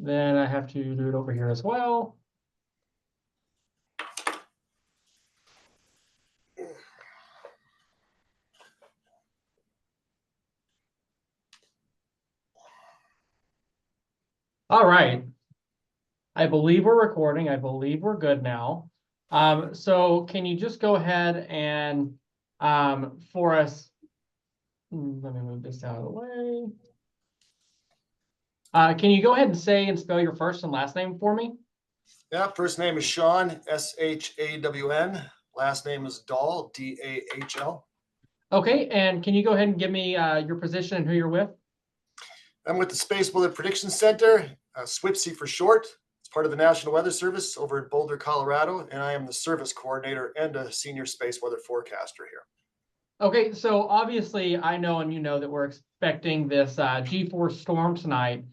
Then I have to do it over here as well. All right. I believe we're recording. I believe we're good now. So can you just go ahead and for us, let me move this out of the way. Can you go ahead and say and spell your first and last name for me? Yeah, first name is Shawn, S-H-A-W-N. Last name is Dahl, D-A-H-L. Okay, and can you go ahead and give me your position and who you're with? I'm with the Space Weather Prediction Center, SWPC for short. It's part of the National Weather Service over in Boulder, Colorado, and I am the service coordinator and a senior space weather forecaster here. Okay, so obviously I know and you know that we're expecting this G4 storm tonight.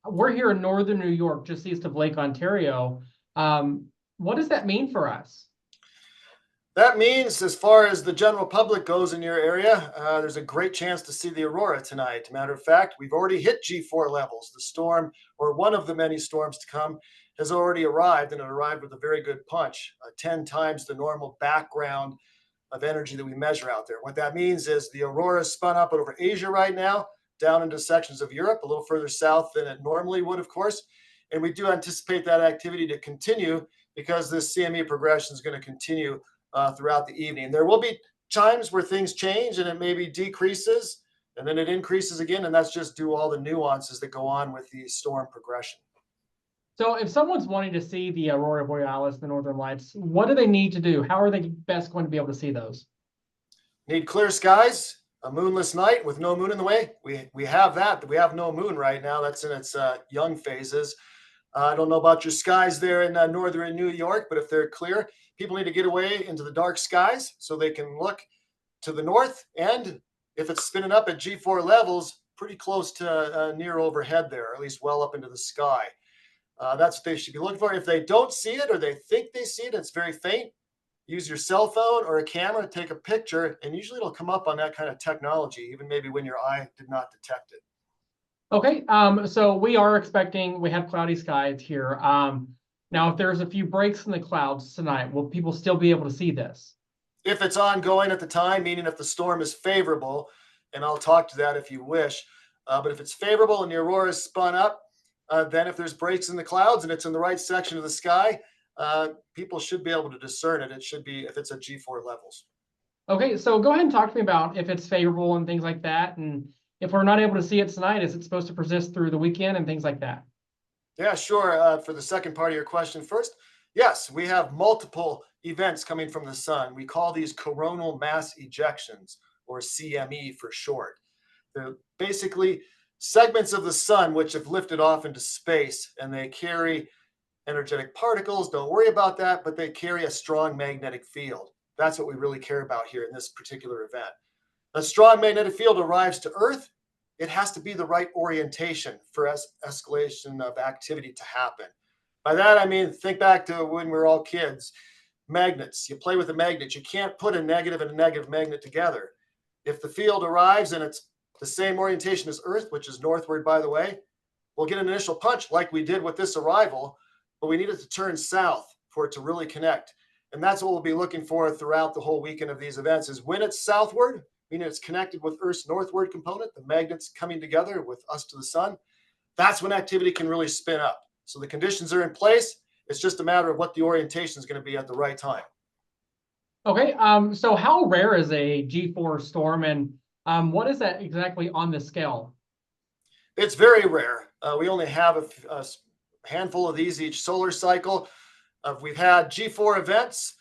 We're here in northern New York, just east of Lake Ontario. What does that mean for us? That means, as far as the general public goes in your area, there's a great chance to see the aurora tonight. Matter of fact, we've already hit G4 levels. The storm, or one of the many storms to come, has already arrived, and it arrived with a very good punch, 10 times the normal background of energy that we measure out there. What that means is the aurora is spun up over Asia right now, down into sections of Europe, a little further south than it normally would, of course. And we do anticipate that activity to continue because this CME progression is going to continue throughout the evening. There will be times where things change and it maybe decreases and then it increases again. And that's just due to all the nuances that go on with the storm progression. So if someone's wanting to see the aurora borealis, the northern lights, what do they need to do? How are they best going to be able to see those? Need clear skies, a moonless night with no moon in the way. We have that. We have no moon right now. That's in its young phases. I don't know about your skies there in northern New York, but if they're clear, people need to get away into the dark skies so they can look to the north. And if it's spinning up at G4 levels, pretty close to near overhead there, or at least well up into the sky. That's what they should be looking for. If they don't see it or they think they see it, it's very faint, use your cell phone or a camera to take a picture, and usually it'll come up on that kind of technology, even maybe when your eye did not detect it. Okay, so we have cloudy skies here. Now, if there's a few breaks in the clouds tonight, will people still be able to see this? If it's ongoing at the time, meaning if the storm is favorable, and I'll talk to that if you wish, but if it's favorable and the aurora is spun up, then if there's breaks in the clouds and it's in the right section of the sky, people should be able to discern it. It should be if it's at G4 levels. Okay, so go ahead and talk to me about if it's favorable and things like that. And if we're not able to see it tonight, is it supposed to persist through the weekend and things like that? Yeah, sure. For the second part of your question first, yes, we have multiple events coming from the sun. We call these coronal mass ejections, or CME for short. They're basically segments of the sun which have lifted off into space, and they carry energetic particles. Don't worry about that, but they carry a strong magnetic field. That's what we really care about here in this particular event. A strong magnetic field arrives to Earth. It has to be the right orientation for escalation of activity to happen. By that, I mean, think back to when we were all kids. Magnets, you play with a magnet. You can't put a negative and a negative magnet together. If the field arrives and it's the same orientation as Earth, which is northward, by the way, we'll get an initial punch like we did with this arrival, but we need it to turn south for it to really connect. And that's what we'll be looking for throughout the whole weekend of these events, is when it's southward, meaning it's connected with Earth's northward component, the magnets coming together with us to the sun, that's when activity can really spin up. So the conditions are in place. It's just a matter of what the orientation is going to be at the right time. Okay, so how rare is a G4 storm, and what is that exactly on the scale? It's very rare. We only have a handful of these each solar cycle. We've had G4 events.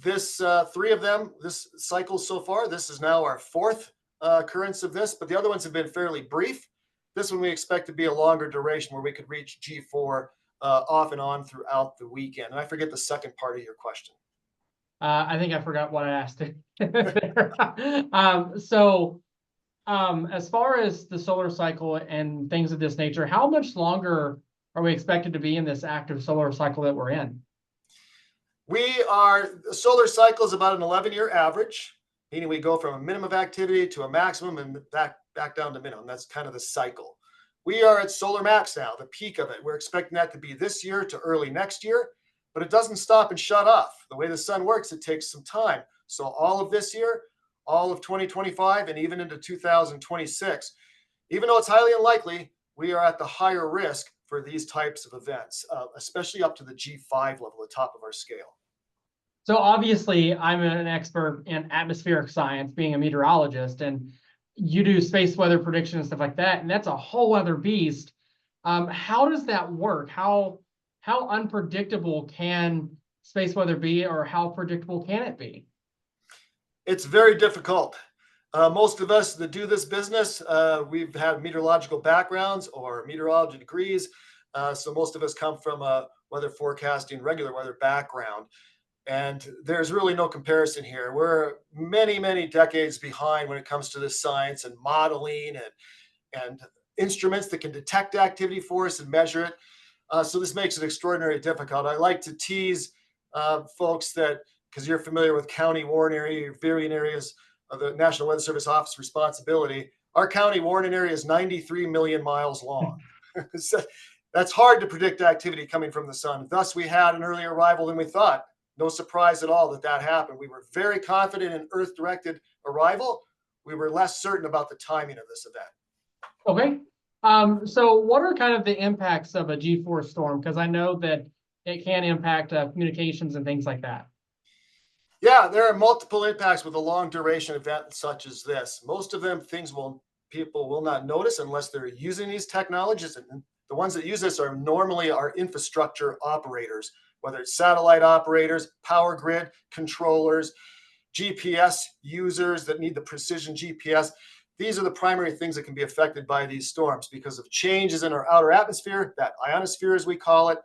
This 3 of them, this cycle so far, this is now our 4th occurrence of this, but the other ones have been fairly brief. This one we expect to be a longer duration where we could reach G4 off and on throughout the weekend. And I forget the second part of your question. I think I forgot what I asked. As far as the solar cycle and things of this nature, how much longer are we expected to be in this active solar cycle that we're in? The solar cycle is about an 11-year average, meaning we go from a minimum of activity to a maximum and back down to minimum. That's kind of the cycle. We are at solar max now, the peak of it. We're expecting that to be this year to early next year, but it doesn't stop and shut off. The way the sun works, it takes some time. So all of this year, all of 2025, and even into 2026, even though it's highly unlikely, we are at the higher risk for these types of events, especially up to the G5 level, the top of our scale. So obviously, I'm an expert in atmospheric science, being a meteorologist, and you do space weather prediction and stuff like that, and that's a whole other beast. How does that work? How unpredictable can space weather be, or how predictable can it be? It's very difficult. Most of us that do this business, we've had meteorological backgrounds or meteorology degrees. So most of us come from a weather forecasting, regular weather background. And there's really no comparison here. We're many, many decades behind when it comes to this science and modeling and instruments that can detect activity for us and measure it. So this makes it extraordinarily difficult. I like to tease folks that, because you're familiar with county warning area, varying areas of the National Weather Service Office responsibility, our county warning area is 93 million miles long. So that's hard to predict activity coming from the sun. Thus, we had an earlier arrival than we thought. No surprise at all that that happened. We were very confident in Earth-directed arrival. We were less certain about the timing of this event. Okay. So what are kind of the impacts of a G-force storm? Because I know that it can impact communications and things like that. Yeah, there are multiple impacts with a long duration event such as this. Most of them people will not notice unless they're using these technologies. And the ones that use this are normally our infrastructure operators, whether it's satellite operators, power grid controllers, GPS users that need the precision GPS. These are the primary things that can be affected by these storms because of changes in our outer atmosphere, that ionosphere as we call it,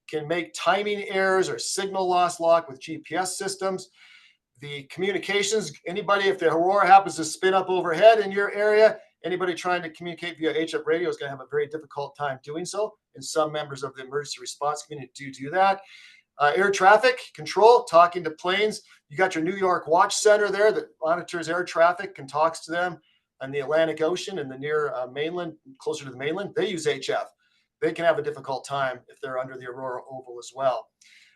can make timing errors or signal loss lock with GPS systems. The communications, anybody, if the aurora happens to spin up overhead in your area, anybody trying to communicate via HF radio is going to have a very difficult time doing so. And some members of the emergency response community do that. Air traffic control, talking to planes. You got your New York Watch Center there that monitors air traffic and talks to them on the Atlantic Ocean and the near mainland, closer to the mainland. They use HF. They can have a difficult time if they're under the aurora oval as well.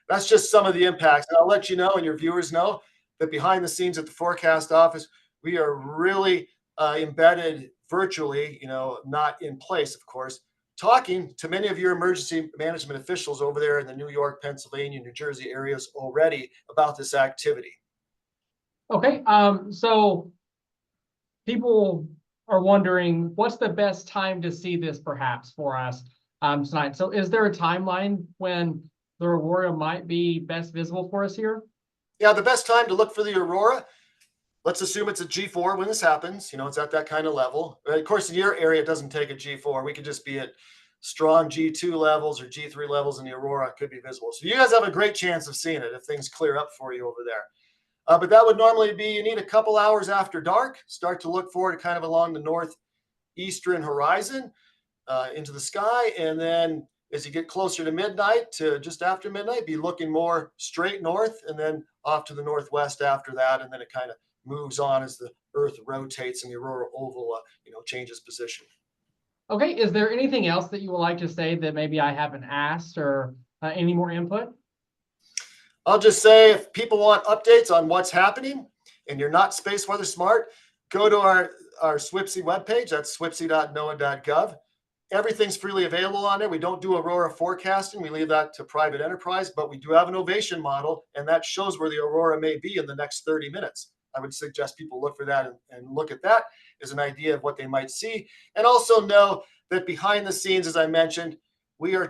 That's just some of the impacts. And I'll let you know and your viewers know that behind the scenes at the forecast office, we are really embedded virtually, not in place, of course, talking to many of your emergency management officials over there in the New York, Pennsylvania, New Jersey areas already about this activity. Okay. So people are wondering what's the best time to see this perhaps for us tonight. So is there a timeline when the aurora might be best visible for us here? Yeah, the best time to look for the aurora, let's assume it's a G4 when this happens. It's at that kind of level. Of course, in your area, it doesn't take a G4. We could just be at strong G2 levels or G3 levels, and the aurora could be visible. So you guys have a great chance of seeing it if things clear up for you over there. But that would normally be, you need a couple hours after dark, start to look for it kind of along the northeastern horizon into the sky. And then as you get closer to midnight, to just after midnight, be looking more straight north and then off to the northwest after that. And then it kind of moves on as the Earth rotates and the aurora oval, changes position. Okay. Is there anything else that you would like to say that maybe I haven't asked or any more input? I'll just say if people want updates on what's happening and you're not space weather smart, go to our SWPC webpage. That's swpc.noaa.gov. Everything's freely available on there. We don't do aurora forecasting. We leave that to private enterprise, but we do have an ovation model, and that shows where the aurora may be in the next 30 minutes. I would suggest people look for that and look at that as an idea of what they might see. And also know that behind the scenes, as I mentioned, we are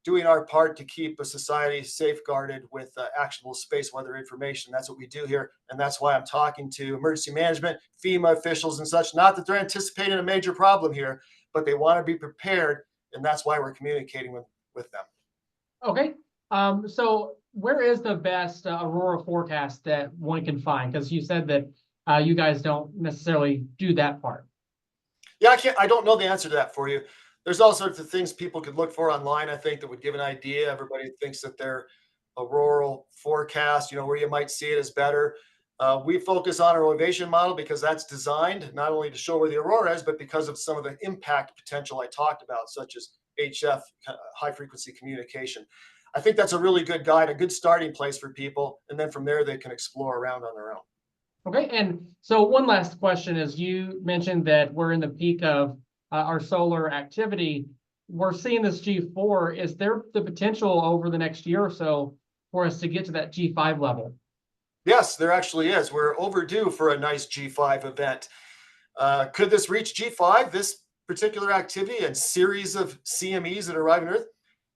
doing our part to keep a society safeguarded with actionable space weather information. That's what we do here. And that's why I'm talking to emergency management, FEMA officials and such. Not that they're anticipating a major problem here, but they want to be prepared. And that's why we're communicating with them. Okay. So where is the best aurora forecast that one can find? Because you said that you guys don't necessarily do that part. Yeah, I don't know the answer to that for you. There's all sorts of things people could look for online, I think, that would give an idea. Everybody thinks that their auroral forecast, where you might see it is better. We focus on our ovation model because that's designed not only to show where the aurora is, but because of some of the impact potential I talked about, such as HF, high frequency communication. I think that's a really good guide, a good starting place for people. And then from there, they can explore around on their own. Okay, and so one last question is, you mentioned that we're in the peak of our solar activity. We're seeing this G4. Is there the potential over the next year or so for us to get to that G5 level? Yes, there actually is. We're overdue for a nice G5 event. Could this reach G5, this particular activity and series of CMEs that arrive on Earth?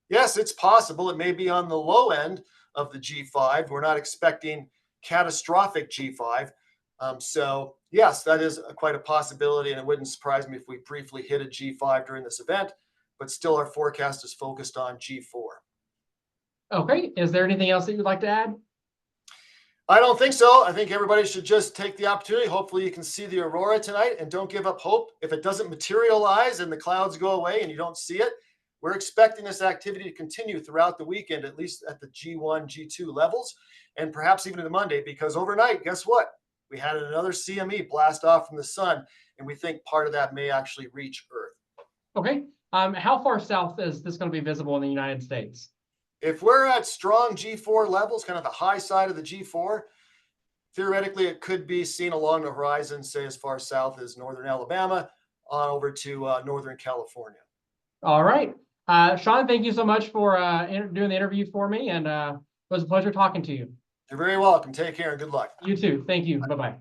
Yes, it's possible. It may be on the low end of the G5. We're not expecting catastrophic G5. So yes, that is quite a possibility, and it wouldn't surprise me if we briefly hit a G5 during this event, but still our forecast is focused on G4. Okay, is there anything else that you'd like to add? I don't think so. I think everybody should just take the opportunity. Hopefully you can see the aurora tonight, and don't give up hope. If it doesn't materialize and the clouds go away and you don't see it, we're expecting this activity to continue throughout the weekend, at least at the G1, G2 levels, and perhaps even into Monday, because overnight, guess what? We had another CME blast off from the sun, and we think part of that may actually reach Earth. Okay, how far south is this going to be visible in the United States? If we're at strong G4 levels, kind of the high side of the G4, theoretically, it could be seen along the horizon, say as far south as northern Alabama, on over to northern California. All right. Shawn, thank you so much for doing the interview for me, and it was a pleasure talking to you. You're very welcome. Take care and good luck. You too. Thank you. Bye-bye.